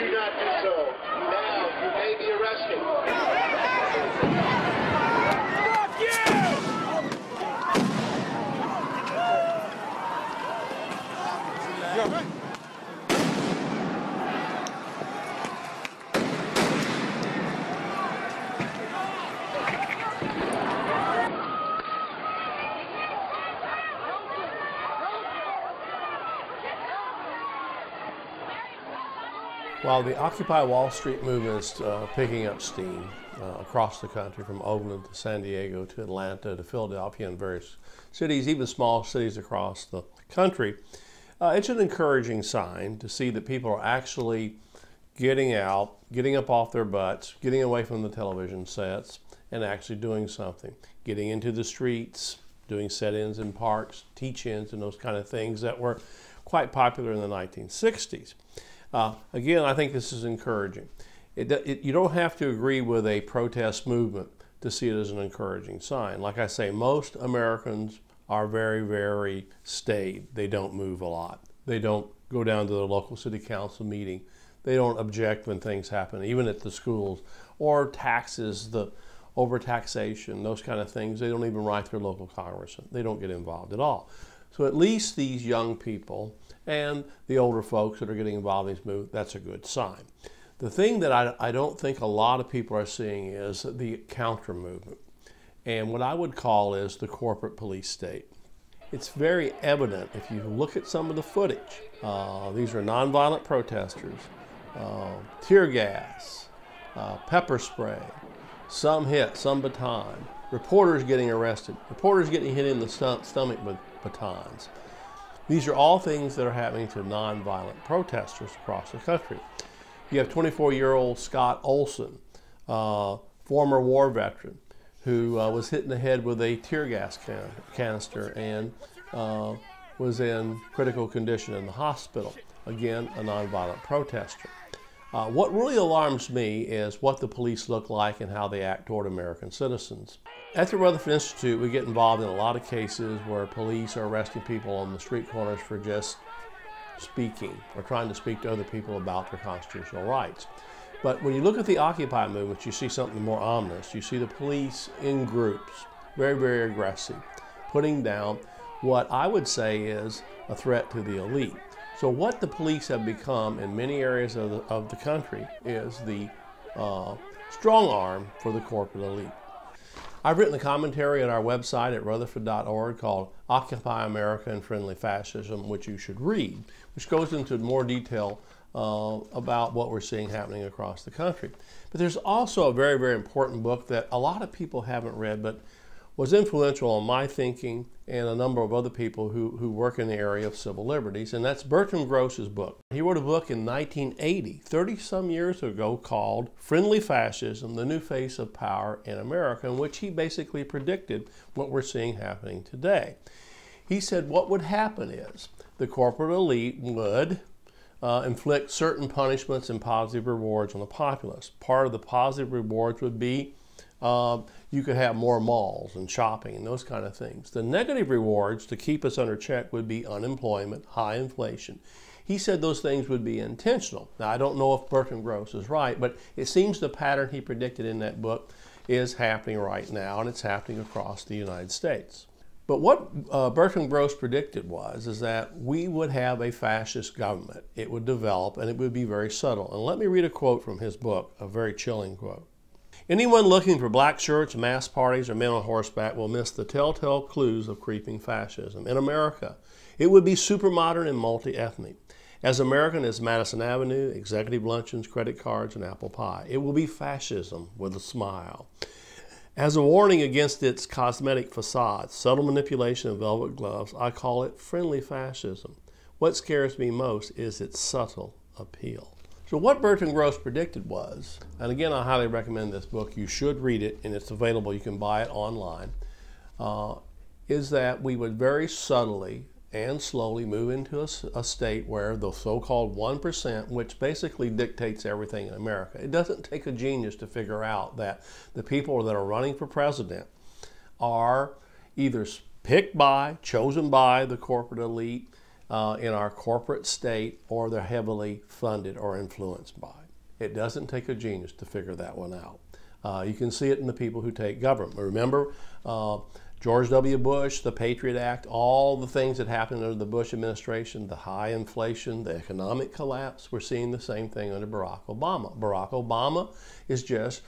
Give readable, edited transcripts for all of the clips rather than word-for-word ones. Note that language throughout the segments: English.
do not do so. Now you may be arrested. Fuck you! While the Occupy Wall Street movement is picking up steam across the country, from Oakland to San Diego to Atlanta to Philadelphia and various cities, even small cities across the country, it's an encouraging sign to see that people are actually getting out, getting up off their butts, getting away from the television sets, and actually doing something, getting into the streets, doing set-ins in parks, teach-ins, and those kind of things that were quite popular in the 1960s. Again, I think this is encouraging. You don't have to agree with a protest movement to see it as an encouraging sign. Like I say, most Americans are very, very staid. They don't move a lot. They don't go down to the local city council meeting. They don't object when things happen, even at the schools, or taxes, the overtaxation, those kind of things. They don't even write their local congressman. They don't get involved at all. So at least these young people and the older folks that are getting involved in these movements, that's a good sign. The thing that I don't think a lot of people are seeing is the counter movement, and what I would call is the corporate police state. It's very evident if you look at some of the footage. These are nonviolent protesters, tear gas, pepper spray, some hit, some baton, reporters getting arrested, reporters getting hit in the stomach with batons. These are all things that are happening to nonviolent protesters across the country. You have 24-year-old Scott Olson, former war veteran, who was hit in the head with a tear gas canister and was in critical condition in the hospital. Again, a nonviolent protester. What really alarms me is what the police look like and how they act toward American citizens. At the Rutherford Institute, we get involved in a lot of cases where police are arresting people on the street corners for just speaking or trying to speak to other people about their constitutional rights. But when you look at the Occupy movement, you see something more ominous. You see the police in groups, very, very aggressive, putting down what I would say is a threat to the elite. So what the police have become in many areas of the country is the strong arm for the corporate elite. I've written a commentary on our website at rutherford.org called Occupy America and Friendly Fascism, which you should read, which goes into more detail about what we're seeing happening across the country. But there's also a very, very important book that a lot of people haven't read, but was influential on my thinking and a number of other people who work in the area of civil liberties, and that's Bertrand Gross's book. He wrote a book in 1980, 30-some years ago, called Friendly Fascism, The New Face of Power in America, in which he basically predicted what we're seeing happening today. He said what would happen is the corporate elite would inflict certain punishments and positive rewards on the populace. Part of the positive rewards would be you could have more malls and shopping and those kind of things. The negative rewards to keep us under check would be unemployment, high inflation. He said those things would be intentional. Now, I don't know if Bertrand Gross is right, but it seems the pattern he predicted in that book is happening right now, and it's happening across the United States. But what Bertrand Gross predicted is that we would have a fascist government. It would develop, and it would be very subtle. And let me read a quote from his book, a very chilling quote. Anyone looking for black shirts, mass parties, or men on horseback will miss the telltale clues of creeping fascism. In America, it would be supermodern and multi-ethnic. As American as Madison Avenue, executive luncheons, credit cards, and apple pie. It will be fascism with a smile. As a warning against its cosmetic facades, subtle manipulation, and velvet gloves, I call it friendly fascism. What scares me most is its subtle appeal. So what Bertrand Gross predicted was, and again I highly recommend this book, you should read it, and it's available, you can buy it online, is that we would very subtly and slowly move into a state where the so-called 1%, which basically dictates everything in America. It doesn't take a genius to figure out that the people that are running for president are either picked by, chosen by the corporate elite, in our corporate state, or they're heavily funded or influenced by. It doesn't take a genius to figure that one out. You can see it in the people who take government. Remember George W. Bush, the Patriot Act, all the things that happened under the Bush administration, the high inflation, the economic collapse. We're seeing the same thing under Barack Obama. Barack Obama is just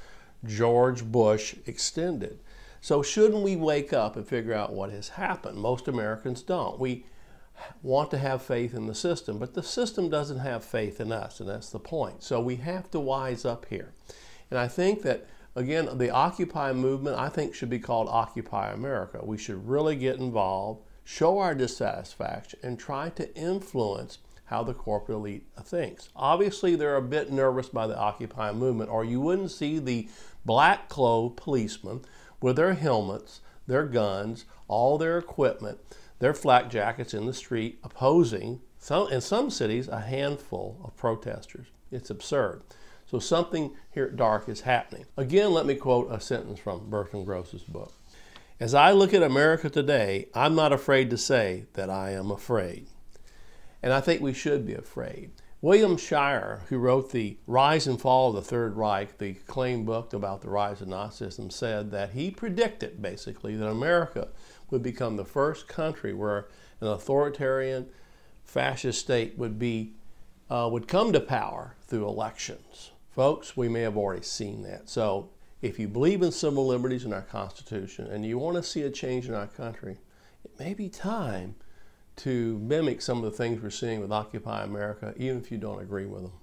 George Bush extended. So shouldn't we wake up and figure out what has happened? Most Americans don't. We want to have faith in the system, but the system doesn't have faith in us, and that's the point. So we have to wise up here. And I think that, again, the Occupy movement, I think, should be called Occupy America. We should really get involved, show our dissatisfaction, and try to influence how the corporate elite thinks. Obviously, they're a bit nervous by the Occupy movement, or you wouldn't see the black-clothed policemen with their helmets, their guns, all their equipment, their flak jackets in the street opposing, in some cities, a handful of protesters. It's absurd. So something here at dark is happening. Again, let me quote a sentence from Bertrand Gross's book. As I look at America today, I'm not afraid to say that I am afraid. And I think we should be afraid. William Shirer, who wrote The Rise and Fall of the Third Reich, the acclaimed book about the rise of Nazism, said that he predicted, basically, that America would become the first country where an authoritarian fascist state would come to power through elections. Folks, we may have already seen that. So if you believe in civil liberties in our Constitution and you want to see a change in our country, it may be time to mimic some of the things we're seeing with Occupy America, even if you don't agree with them.